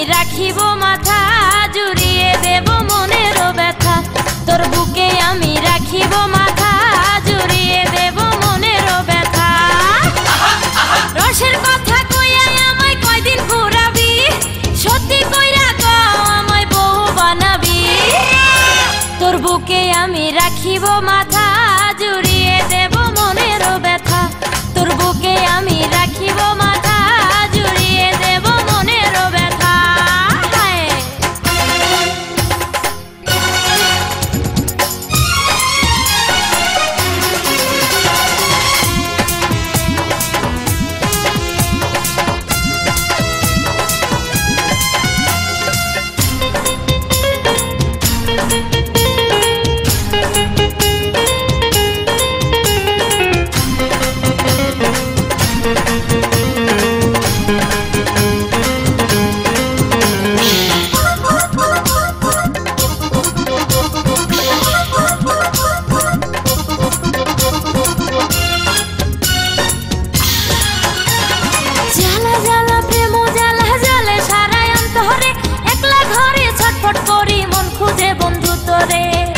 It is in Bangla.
রাখিব মাথা জুড়িয়ে দেব মনের ব্যথা তোর বুকে আমি রাখিব মাথা জুড়িয়ে দেব মনের ব্যথা রসের কথা কইয়া আমায় কয়দিন ঘুরাবি সত্যি কইরা কও আমায় বউ বানাবি তোর বুকে আমি রাখিব মাথা জুড়িয়ে দেব মনের ব্যথা তোর বুকে আমি রাখিব মাথা জুড়িয়ে দেব মনের ব্যথা করি মন খুঁজে বন্ধু তোরে